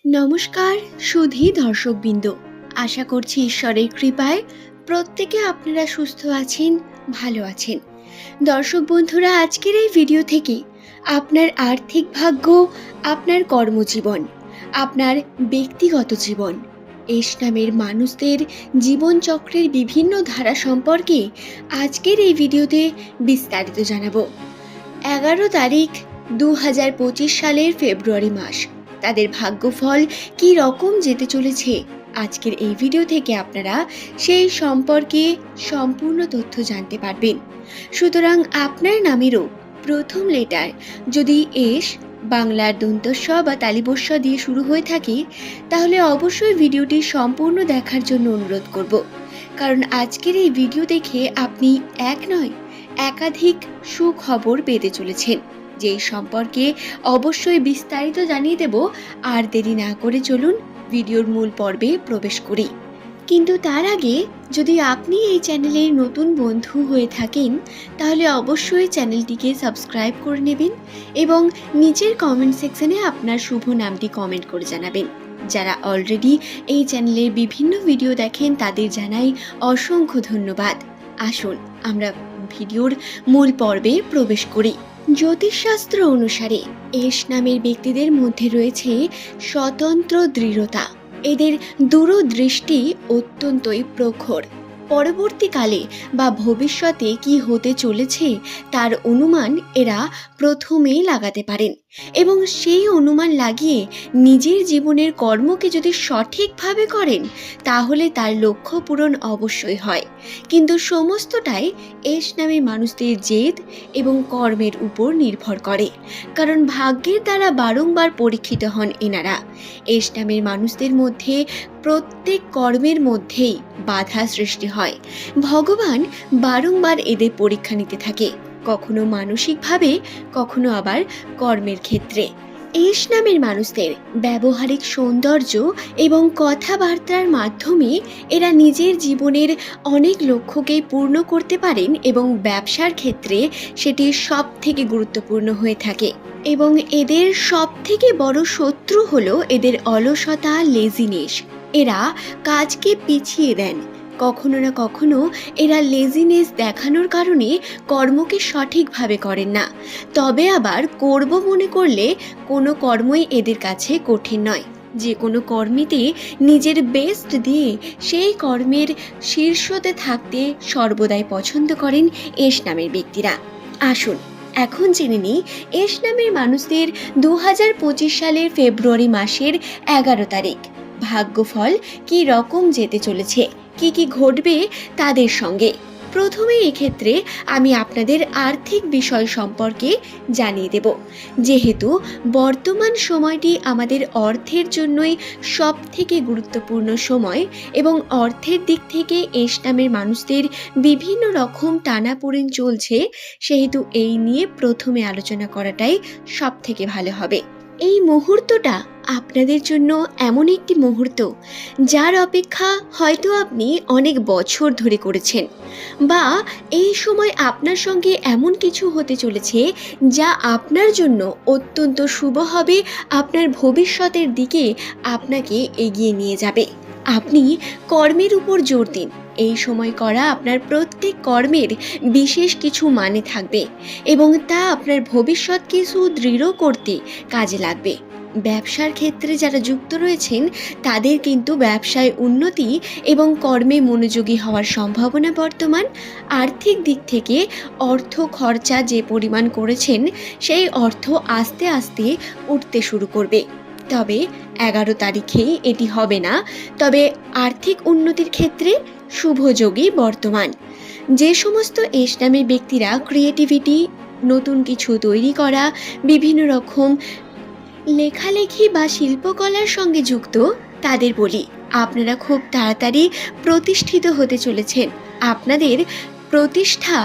নমস্কার সুধী দর্শকবৃন্দ, আশা করছি ঈশ্বরের কৃপায় প্রত্যেকে আপনারা সুস্থ আছেন, ভালো আছেন। দর্শক বন্ধুরা, আজকের এই ভিডিও থেকে আপনার আর্থিক ভাগ্য, আপনার কর্মজীবন, আপনার ব্যক্তিগত জীবন, এস নামের মানুষদের জীবনচক্রের বিভিন্ন ধারা সম্পর্কে আজকের এই ভিডিওতে বিস্তারিত জানাবো। 11 তারিখ 2025 সালের ফেব্রুয়ারি মাস, তাদের ভাগ্যফল কী রকম যেতে চলেছে আজকের এই ভিডিও থেকে আপনারা সেই সম্পর্কে সম্পূর্ণ তথ্য জানতে পারবেন। সুতরাং আপনার নামেরও প্রথম লেটার যদি এস, বাংলার দন্তস্ব বা তালিবস্য দিয়ে শুরু হয়ে থাকে, তাহলে অবশ্যই ভিডিওটি সম্পূর্ণ দেখার জন্য অনুরোধ করব। কারণ আজকের এই ভিডিও দেখে আপনি এক নয় একাধিক সুখবর পেতে চলেছেন, যেই সম্পর্কে অবশ্যই বিস্তারিত জানিয়ে দেব। আর দেরি না করে চলুন ভিডিওর মূল পর্বে প্রবেশ করি। কিন্তু তার আগে যদি আপনি এই চ্যানেলের নতুন বন্ধু হয়ে থাকেন, তাহলে অবশ্যই চ্যানেলটিকে সাবস্ক্রাইব করে নেবেন এবং নিচের কমেন্ট সেকশনে আপনার শুভ নামটি কমেন্ট করে জানাবেন। যারা অলরেডি এই চ্যানেলের বিভিন্ন ভিডিও দেখেন তাদের জানাই অসংখ্য ধন্যবাদ। আসুন আমরা ভিডিওর মূল পর্বে প্রবেশ করি। জ্যোতিষশাস্ত্র অনুসারে এস নামের ব্যক্তিদের মধ্যে রয়েছে স্বতন্ত্র দৃঢ়তা। এদের দূরদৃষ্টি অত্যন্তই প্রখর। পরবর্তীকালে বা ভবিষ্যতে কি হতে চলেছে তার অনুমান এরা প্রথমেই লাগাতে পারেন এবং সেই অনুমান লাগিয়ে নিজের জীবনের কর্মকে যদি সঠিকভাবে করেন তাহলে তার লক্ষ্য পূরণ অবশ্যই হয়। কিন্তু সমস্তটাই এস নামের মানুষদের জেদ এবং কর্মের উপর নির্ভর করে, কারণ ভাগ্যের দ্বারা বারংবার পরীক্ষিত হন এনারা। এস নামের মানুষদের মধ্যে প্রত্যেক কর্মের মধ্যেই বাধা সৃষ্টি হয়। ভগবান বারংবার এদের পরীক্ষা নিতে থাকে, কখনো মানসিকভাবে, কখনো আবার কর্মের ক্ষেত্রে। এস নামের মানুষদের ব্যবহারিক সৌন্দর্য এবং কথাবার্তার মাধ্যমে এরা নিজের জীবনের অনেক লক্ষ্যকে পূর্ণ করতে পারেন এবং ব্যবসার ক্ষেত্রে সেটি সব থেকে গুরুত্বপূর্ণ হয়ে থাকে। এবং এদের সব থেকে বড় শত্রু হলো এদের অলসতা, লেজিনেস। এরা কাজকে পিছিয়ে দেন। কখনো না কখনো এরা লেজিনেস দেখানোর কারণে কর্মকে সঠিকভাবে করেন না। তবে আবার করব মনে করলে কোনো কর্মই এদের কাছে কঠিন নয়। যে কোনো কর্মেতে নিজের বেস্ট দিয়ে সেই কর্মের শীর্ষতে থাকতে সর্বদাই পছন্দ করেন এস নামের ব্যক্তিরা। আসুন এখন জেনে নিই এস নামের মানুষদের 2025 সালের ফেব্রুয়ারি মাসের 11 তারিখ ভাগ্যফল কী রকম যেতে চলেছে, কি কি ঘটবে তাদের সঙ্গে। প্রথমে এক্ষেত্রে আমি আপনাদের আর্থিক বিষয় সম্পর্কে জানিয়ে দেব। যেহেতু বর্তমান সময়টি আমাদের অর্থের জন্যই সব থেকে গুরুত্বপূর্ণ সময় এবং অর্থের দিক থেকে এস নামের মানুষদের বিভিন্ন রকম টানাপোড়েন চলছে, সেহেতু এই নিয়ে প্রথমে আলোচনা করাটাই সব থেকে ভালো হবে। এই মুহূর্তটা আপনাদের জন্য এমন একটি মুহূর্ত যার অপেক্ষা হয়তো আপনি অনেক বছর ধরে করেছেন, বা এই সময় আপনার সঙ্গে এমন কিছু হতে চলেছে যা আপনার জন্য অত্যন্ত শুভ হবে, আপনার ভবিষ্যতের দিকে আপনাকে এগিয়ে নিয়ে যাবে। আপনি কর্মের উপর জোর দিন। এই সময় করা আপনার প্রত্যেক কর্মের বিশেষ কিছু মানে থাকবে এবং তা আপনার ভবিষ্যৎকে সুদৃঢ় করতে কাজে লাগবে। ব্যবসার ক্ষেত্রে যারা যুক্ত রয়েছেন তাদের কিন্তু ব্যবসায় উন্নতি এবং কর্মে মনোযোগী হওয়ার সম্ভাবনা বর্তমান। আর্থিক দিক থেকে অর্থ খরচা যে পরিমাণ করেছেন সেই অর্থ আস্তে আস্তে উঠতে শুরু করবে। তবে 11 তারিখেই এটি হবে না। তবে আর্থিক উন্নতির ক্ষেত্রে শুভযোগী বর্তমান। যে সমস্ত এস নামের ব্যক্তিরা ক্রিয়েটিভিটি, নতুন কিছু তৈরি করা, বিভিন্ন রকম লেখালেখি বা শিল্পকলার সঙ্গে যুক্ত, তাদের বলি আপনারা খুব তাড়াতাড়ি প্রতিষ্ঠিত হতে চলেছেন। আপনাদের প্রতিষ্ঠা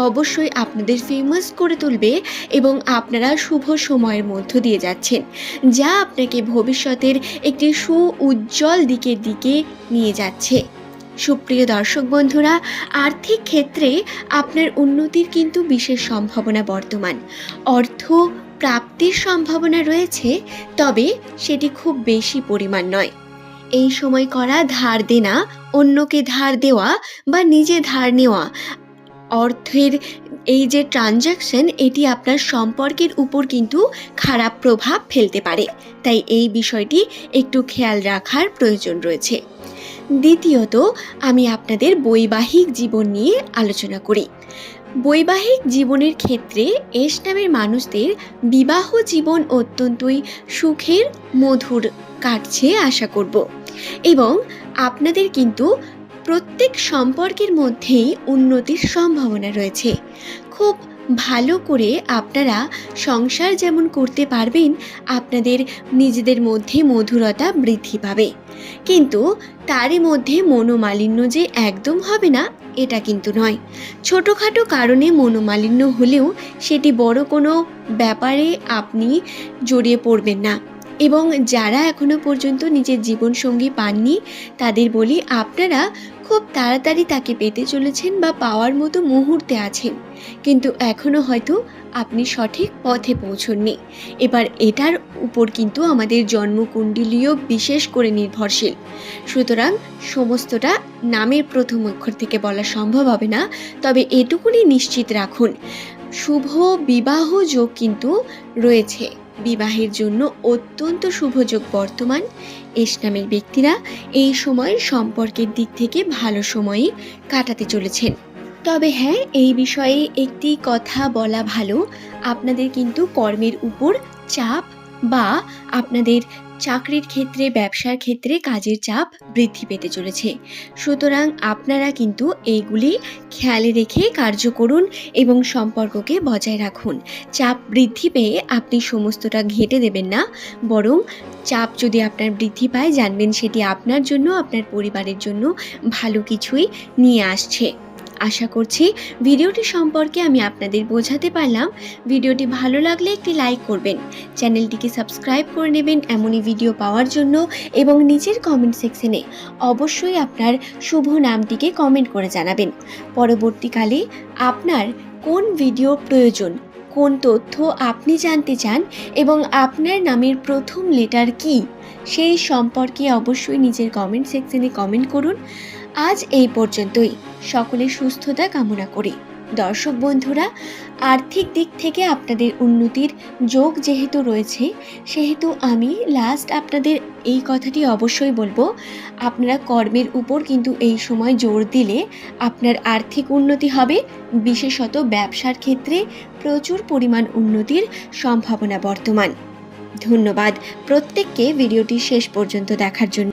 অবশ্যই আপনাদের ফেমাস করে তুলবে এবং আপনারা শুভ সময়ের মধ্য দিয়ে যাচ্ছেন, যা আপনাকে ভবিষ্যতের একটি সুউজ্জ্বল দিকে নিয়ে যাচ্ছে। সুপ্রিয় দর্শক বন্ধুরা, আর্থিক ক্ষেত্রে আপনার উন্নতির কিন্তু বিশেষ সম্ভাবনা বর্তমান। অর্থ প্রাপ্তির সম্ভাবনা রয়েছে, তবে সেটি খুব বেশি পরিমাণ নয়। এই সময় করা ধার দেনা, অন্যকে ধার দেওয়া বা নিজে ধার নেওয়া, অর্থের এই যে ট্রানজাকশন, এটি আপনার সম্পর্কের উপর কিন্তু খারাপ প্রভাব ফেলতে পারে। তাই এই বিষয়টি একটু খেয়াল রাখার প্রয়োজন রয়েছে। দ্বিতীয়ত, আমি আপনাদের বৈবাহিক জীবন নিয়ে আলোচনা করি। বৈবাহিক জীবনের ক্ষেত্রে এস নামের মানুষদের বিবাহ জীবন অত্যন্তই সুখের, মধুর কাটছে আশা করব। এবং আপনাদের কিন্তু প্রত্যেক সম্পর্কের মধ্যেই উন্নতির সম্ভাবনা রয়েছে। খুব ভালো করে আপনারা সংসার যেমন করতে পারবেন, আপনাদের নিজেদের মধ্যে মধুরতা বৃদ্ধি পাবে। কিন্তু তারই মধ্যে মনোমালিন্য যে একদম হবে না, এটা কিন্তু নয়। ছোটোখাটো কারণে মনোমালিন্য হলেও সেটি বড় কোনো ব্যাপারে আপনি জড়িয়ে পড়বেন না। এবং যারা এখনো পর্যন্ত নিজের জীবনসঙ্গী পাননি, তাদের বলি, আপনারা খুব তাড়াতাড়ি তাকে পেতে চলেছেন বা পাওয়ার মতো মুহূর্তে আছেন, কিন্তু এখনো হয়তো আপনি সঠিক পথে পৌঁছননি। এবার এটার উপর কিন্তু আমাদের জন্মকুণ্ডলীও বিশেষ করে নির্ভরশীল। সুতরাং সমস্তটা নামের প্রথম অক্ষর থেকে বলা সম্ভব হবে না, তবে এটুকুনি নিশ্চিত রাখুন, শুভ বিবাহ যোগ কিন্তু রয়েছে। বিবাহের জন্য অত্যন্ত শুভ যোগ বর্তমান। এস নামের ব্যক্তিরা এই সময় সম্পর্কের দিক থেকে ভালো সময়ই কাটাতে চলেছেন। তবে হ্যাঁ, এই বিষয়ে একটি কথা বলা ভালো, আপনাদের কিন্তু কর্মের উপর চাপ বা আপনাদের চাকরির ক্ষেত্রে, ব্যবসার ক্ষেত্রে কাজের চাপ বৃদ্ধি পেতে চলেছে। সুতরাং আপনারা কিন্তু এইগুলি খেয়ালে রেখে কার্য করুন এবং সম্পর্ককে বজায় রাখুন। চাপ বৃদ্ধি পেয়ে আপনি সমস্তটা ঘেঁটে দেবেন না, বরং চাপ যদি আপনার বৃদ্ধি পায়, জানবেন সেটি আপনার জন্য, আপনার পরিবারের জন্য ভালো কিছুই নিয়ে আসছে। আশা করছি ভিডিওটি সম্পর্কে আমি আপনাদের বোঝাতে পারলাম। ভিডিওটি ভালো লাগলে একটি লাইক করবেন, চ্যানেলটিকে সাবস্ক্রাইব করে নেবেন এমনই ভিডিও পাওয়ার জন্য, এবং নিচের কমেন্ট সেকশনে অবশ্যই আপনার শুভ নামটিকে কমেন্ট করে জানাবেন। পরবর্তীকালে আপনার কোন ভিডিও প্রয়োজন, কোন তথ্য আপনি জানতে চান এবং আপনার নামের প্রথম লেটার কি, সেই সম্পর্কে অবশ্যই নিচের কমেন্ট সেকশনে কমেন্ট করুন। আজ এই পর্যন্তই। সকলের সুস্থতা কামনা করি। দর্শক বন্ধুরা, আর্থিক দিক থেকে আপনাদের উন্নতির যোগ যেহেতু রয়েছে, সেহেতু আমি লাস্ট আপনাদের এই কথাটি অবশ্যই বলবো, আপনারা কর্মের উপর কিন্তু এই সময় জোর দিলে আপনার আর্থিক উন্নতি হবে। বিশেষত ব্যবসার ক্ষেত্রে প্রচুর পরিমাণ উন্নতির সম্ভাবনা বর্তমান। ধন্যবাদ প্রত্যেককে ভিডিওটি শেষ পর্যন্ত দেখার জন্য।